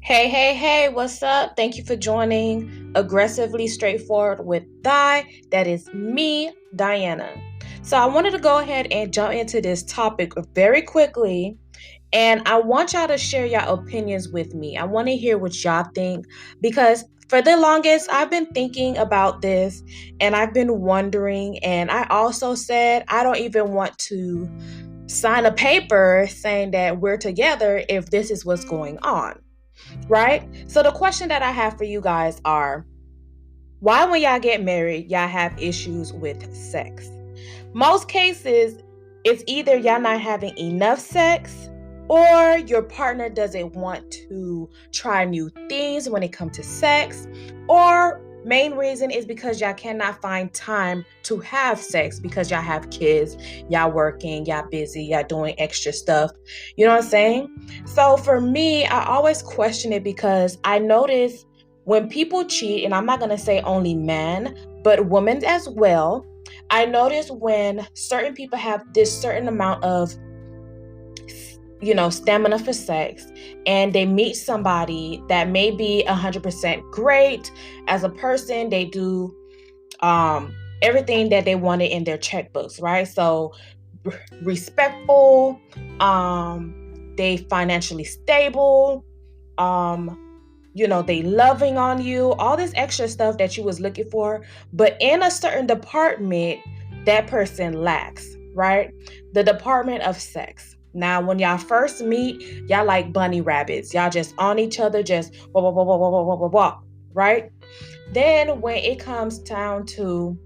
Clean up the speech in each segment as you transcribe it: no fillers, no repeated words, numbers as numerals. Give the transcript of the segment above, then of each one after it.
Hey, hey, hey, what's up? Thank you for joining Aggressively Straightforward with Di. That is me, Diana. So, I wanted to go ahead and jump into this topic very quickly, and I want y'all to share your opinions with me. I want to hear what y'all think because for the longest, I've been thinking about this and I've been wondering. And I also said I don't even want to sign a paper saying that we're together if this is what's going on, right? So the question that I have for you guys are, why when y'all get married, y'all have issues with sex? Most cases, it's either y'all not having enough sex or your partner doesn't want to try new things when it comes to sex, or main reason is because y'all cannot find time to have sex because y'all have kids, y'all working, y'all busy, y'all doing extra stuff. You know what I'm saying? So for me, I always question it because I notice when people cheat, and I'm not going to say only men, but women as well, I notice when certain people have this certain amount of, stamina for sex, and they meet somebody that may be 100% great as a person, they do everything that they wanted in their checkbooks, right? So respectful, they financially stable, they loving on you, all this extra stuff that you was looking for, but in a certain department, that person lacks, right? The department of sex. Now, when y'all first meet, y'all like bunny rabbits. Y'all just on each other, just wah, wah, wah, wah, wah, wah, wah, wah, right? Then when it comes down to,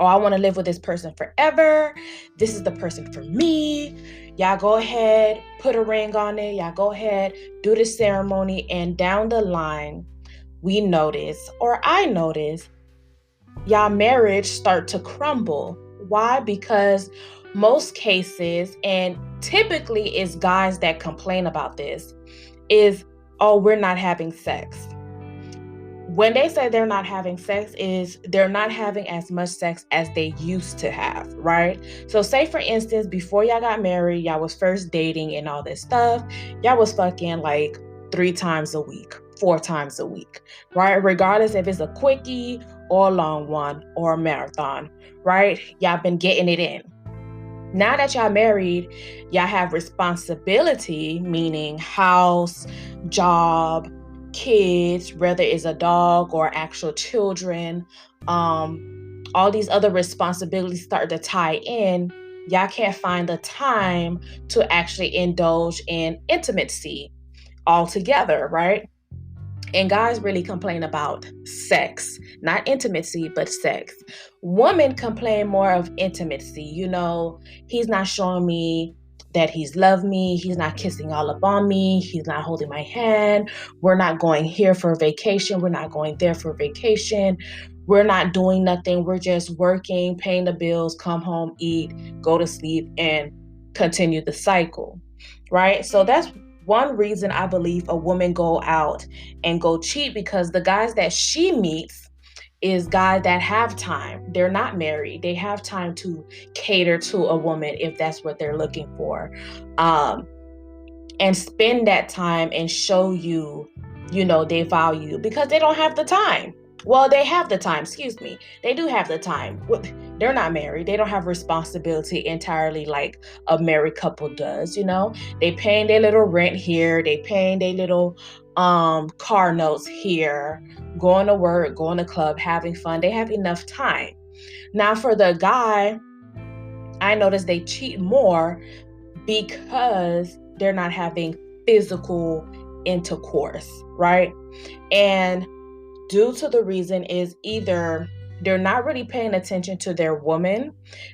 oh, I want to live with this person forever. This is the person for me. Y'all go ahead, put a ring on it. Y'all go ahead, do the ceremony. And down the line, we notice, or I notice, y'all marriage start to crumble. Why? Because most cases, and typically it's guys that complain about this, is, oh, we're not having sex. When they say they're not having sex, is they're not having as much sex as they used to have, right? So say for instance, before y'all got married, y'all was first dating and all this stuff, y'all was fucking like 3 times a week, 4 times a week, right? Regardless if it's a quickie or a long one or a marathon, right? Y'all been getting it in. Now that y'all married, y'all have responsibility, meaning house, job, kids, whether it's a dog or actual children, all these other responsibilities start to tie in. Y'all can't find the time to actually indulge in intimacy altogether, right? And guys really complain about sex, not intimacy, but sex. Women complain more of intimacy. He's not showing me that he's loved me. He's not kissing all up on me. He's not holding my hand. We're not going here for vacation. We're not going there for vacation. We're not doing nothing. We're just working, paying the bills, come home, eat, go to sleep, and continue the cycle, right? So that's one reason I believe a woman go out and go cheat, because the guys that she meets is guys that have time. They're not married. They have time to cater to a woman if that's what they're looking for. And spend that time and show you, they value you, because they don't have the time. Well, they have the time, excuse me. They do have the time. They're not married. They don't have responsibility entirely like a married couple does, They paying their little rent here. They paying their little car notes here, going to work, going to club, having fun. They have enough time. Now for the guy, I notice they cheat more because they're not having physical intercourse, right? And due to the reason is either they're not really paying attention to their woman.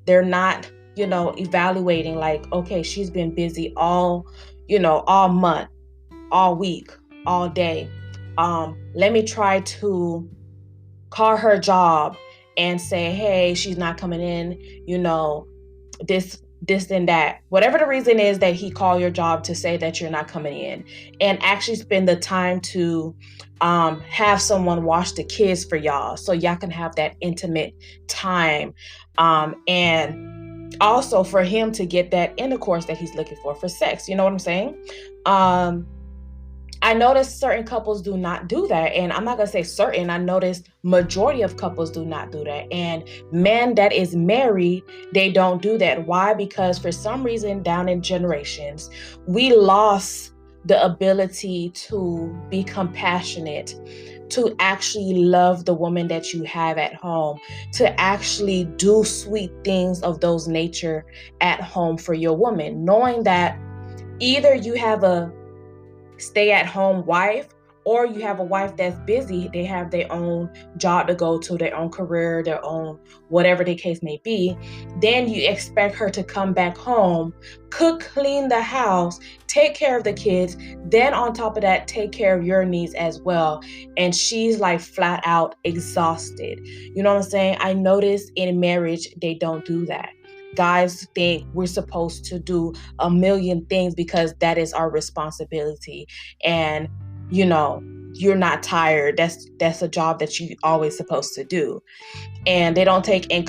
They're not, evaluating like, okay, she's been busy all month, all week, all day. Let me try to call her job and say, hey, she's not coming in, this and that, whatever the reason is that he called your job to say that you're not coming in, and actually spend the time to have someone watch the kids for y'all so y'all can have that intimate time, and also for him to get that intercourse that he's looking for sex. You know what I'm saying? I notice certain couples do not do that. And I'm not going to say certain. I notice majority of couples do not do that. And men that is married, they don't do that. Why? Because for some reason down in generations, we lost the ability to be compassionate, to actually love the woman that you have at home, to actually do sweet things of those nature at home for your woman, knowing that either you have a stay-at-home wife or you have a wife that's busy. They have their own job to go to, their own career, their own whatever the case may be. Then you expect her to come back home, cook, clean the house, take care of the kids, then on top of that, take care of your needs as well. And she's like flat out exhausted. You know what I'm saying? I notice in marriage, they don't do that. Guys think we're supposed to do a million things because that is our responsibility. And, you know, you're not tired. That's a job that you always supposed to do. And they don't take in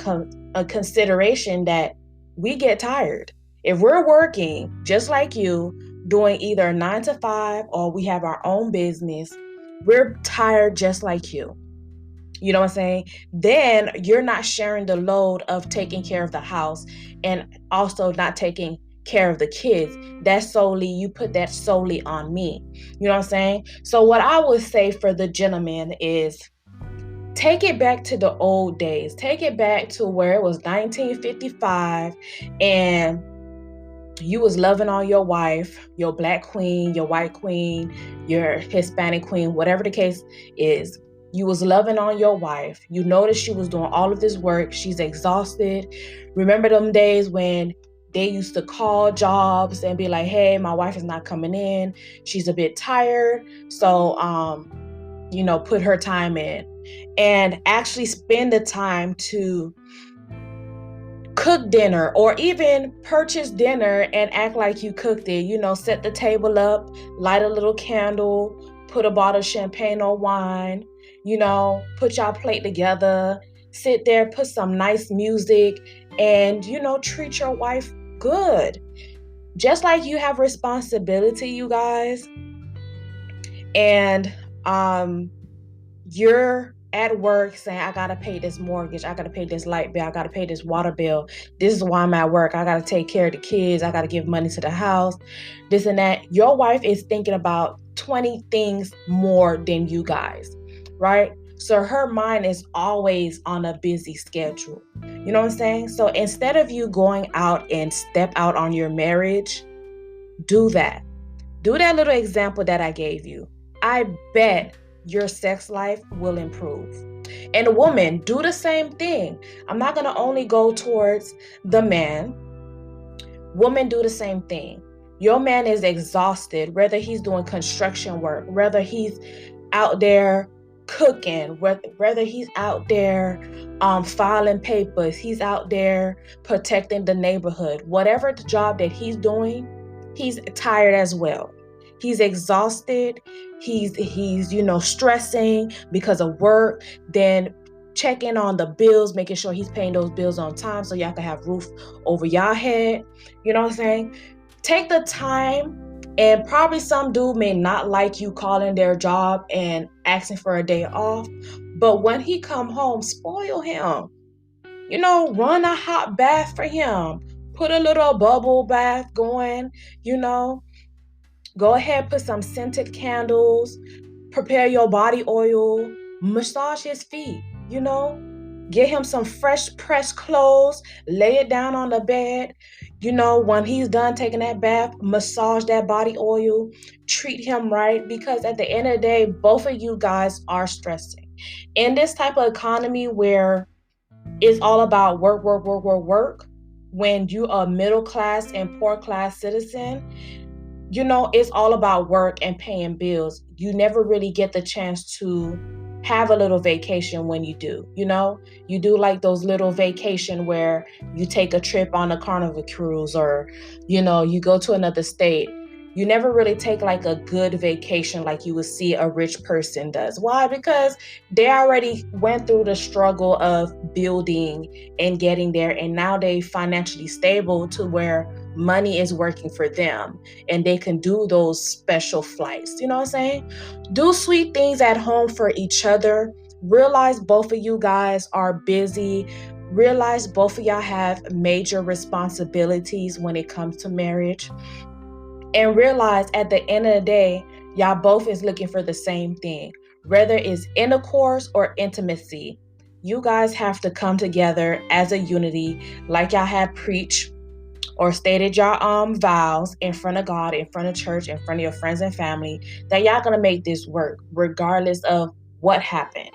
consideration that we get tired. If we're working just like you, doing either a 9 to 5 or we have our own business, we're tired just like you. You know what I'm saying? Then you're not sharing the load of taking care of the house and also not taking care of the kids. That's solely, you put that solely on me. You know what I'm saying? So what I would say for the gentleman is take it back to the old days. Take it back to where it was 1955 and you was loving on your wife, your black queen, your white queen, your Hispanic queen, whatever the case is. You was loving on your wife. You noticed she was doing all of this work. She's exhausted. Remember them days when they used to call jobs and be like, hey, my wife is not coming in. She's a bit tired. So, put her time in and actually spend the time to cook dinner or even purchase dinner and act like you cooked it. Set the table up, light a little candle, put a bottle of champagne or wine, put y'all plate together, sit there, put some nice music and, treat your wife good. Just like you have responsibility, you guys. And you're at work saying, I got to pay this mortgage. I got to pay this light bill. I got to pay this water bill. This is why I'm at work. I got to take care of the kids. I got to give money to the house, this and that. Your wife is thinking about 20 things more than you guys, right? So her mind is always on a busy schedule. You know what I'm saying? So instead of you going out and step out on your marriage, do that. Do that little example that I gave you. I bet your sex life will improve. And a woman, do the same thing. I'm not going to only go towards the man. Women, do the same thing. Your man is exhausted, whether he's doing construction work, whether he's out there cooking, whether he's out there filing papers, he's out there protecting the neighborhood. Whatever the job that he's doing, he's tired as well. He's exhausted. He's stressing because of work. Then checking on the bills, making sure he's paying those bills on time so y'all can have roof over y'all head. You know what I'm saying? Take the time. And probably some dude may not like you calling their job and asking for a day off. But when he come home, spoil him. Run a hot bath for him. Put a little bubble bath going, Go ahead, put some scented candles, prepare your body oil, massage his feet, Get him some fresh pressed clothes, lay it down on the bed. When he's done taking that bath, massage that body oil, treat him right, because at the end of the day, both of you guys are stressing. In this type of economy where it's all about work, when you're a middle class and poor class citizen, it's all about work and paying bills. You never really get the chance to have a little vacation when you do, You do like those little vacation where you take a trip on a Carnival cruise or, you go to another state. You never really take like a good vacation like you would see a rich person does. Why? Because they already went through the struggle of building and getting there, and now they financially stable to where money is working for them and they can do those special flights. You know what I'm saying? Do sweet things at home for each other. Realize both of you guys are busy. Realize both of y'all have major responsibilities when it comes to marriage. And realize at the end of the day, y'all both is looking for the same thing. Whether it's intercourse or intimacy, you guys have to come together as a unity, like y'all have preached or stated your vows in front of God, in front of church, in front of your friends and family, that y'all gonna make this work regardless of what happened.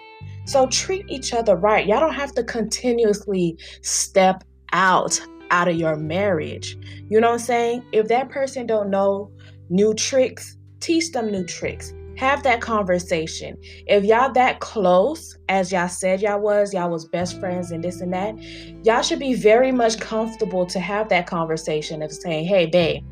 So treat each other right. Y'all don't have to continuously step out of your marriage. You know what I'm saying? If that person don't know new tricks, teach them new tricks. Have that conversation. If y'all that close, as y'all said y'all was best friends and this and that, y'all should be very much comfortable to have that conversation of saying, hey, babe,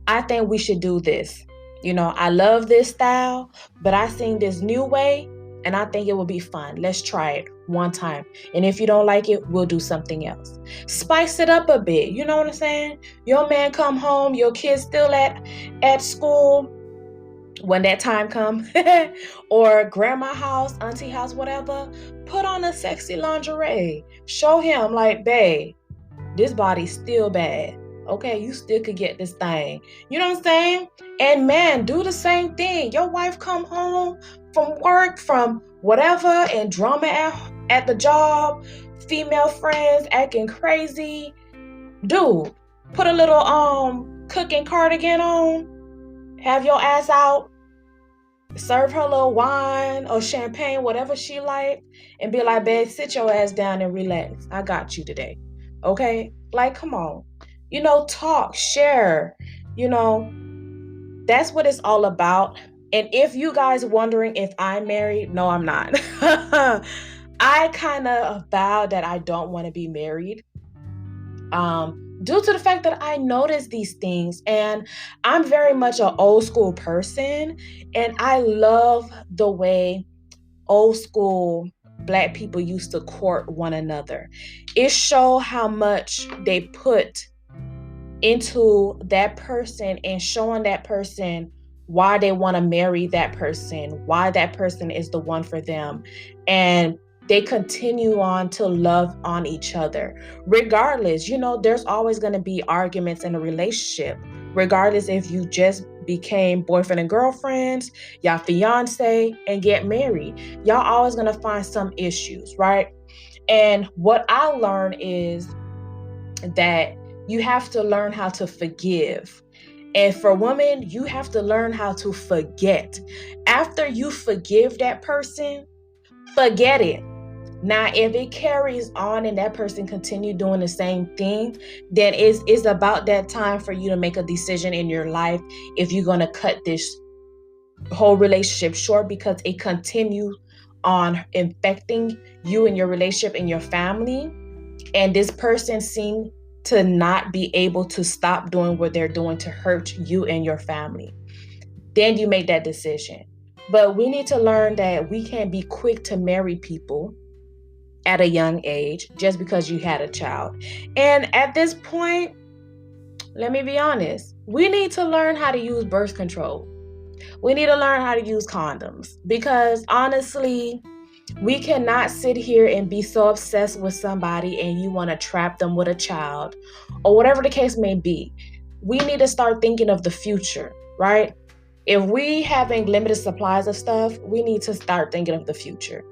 I think we should do this. You know, I love this style, but I seen this new way and I think it will be fun. Let's try it one time. And if you don't like it, we'll do something else. Spice it up a bit. You know what I'm saying? Your man come home, your kids still at school when that time come, or grandma house, auntie house, whatever. Put on a sexy lingerie. Show him like, babe, this body's still bad. Okay, you still could get this thing. You know what I'm saying? And man, do the same thing. Your wife come home from work, from whatever, and drama at the job, female friends acting crazy. Dude, put a little cooking cardigan on, have your ass out, serve her a little wine or champagne, whatever she like, and be like, babe, sit your ass down and relax. I got you today. Okay? Like, come on. You know, talk, share. You know, that's what it's all about. And if you guys wondering if I'm married, no, I'm not. I kind of vowed that I don't want to be married. Due to the fact that I notice these things, and I'm very much an old school person, and I love the way old school Black people used to court one another. It shows how much they put into that person and showing that person why they want to marry that person, why that person is the one for them. And they continue on to love on each other. Regardless, you know, there's always going to be arguments in a relationship. Regardless if you just became boyfriend and girlfriends, y'all fiance, and get married. Y'all always going to find some issues, right? And what I learned is that you have to learn how to forgive. And for women, you have to learn how to forget. After you forgive that person, forget it. Now, if it carries on and that person continue doing the same thing, then it's about that time for you to make a decision in your life if you're going to cut this whole relationship short, because it continues on infecting you and your relationship and your family. And this person seems to not be able to stop doing what they're doing to hurt you and your family. Then you make that decision. But we need to learn that we can't be quick to marry people at a young age just because you had a child. And at this point, let me be honest, we need to learn how to use birth control. We need to learn how to use condoms, because honestly, we cannot sit here and be so obsessed with somebody and you want to trap them with a child or whatever the case may be. We need to start thinking of the future, right? If we having limited supplies of stuff, we need to start thinking of the future,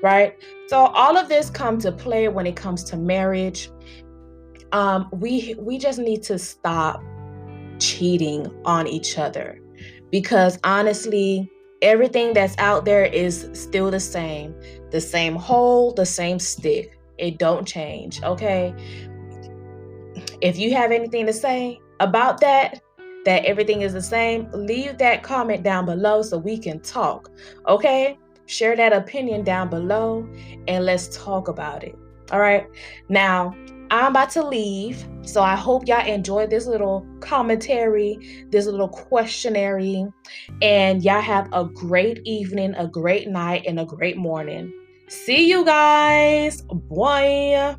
right? So all of this comes to play when it comes to marriage. We just need to stop cheating on each other, because honestly, everything that's out there is still the same hole, the same stick. It don't change, okay? If you have anything to say about that everything is the same, leave that comment down below so we can talk, okay? Share that opinion down below and let's talk about it. All right. Now, I'm about to leave. So I hope y'all enjoyed this little commentary, this little questionnaire, and y'all have a great evening, a great night, and a great morning. See you guys. Bye.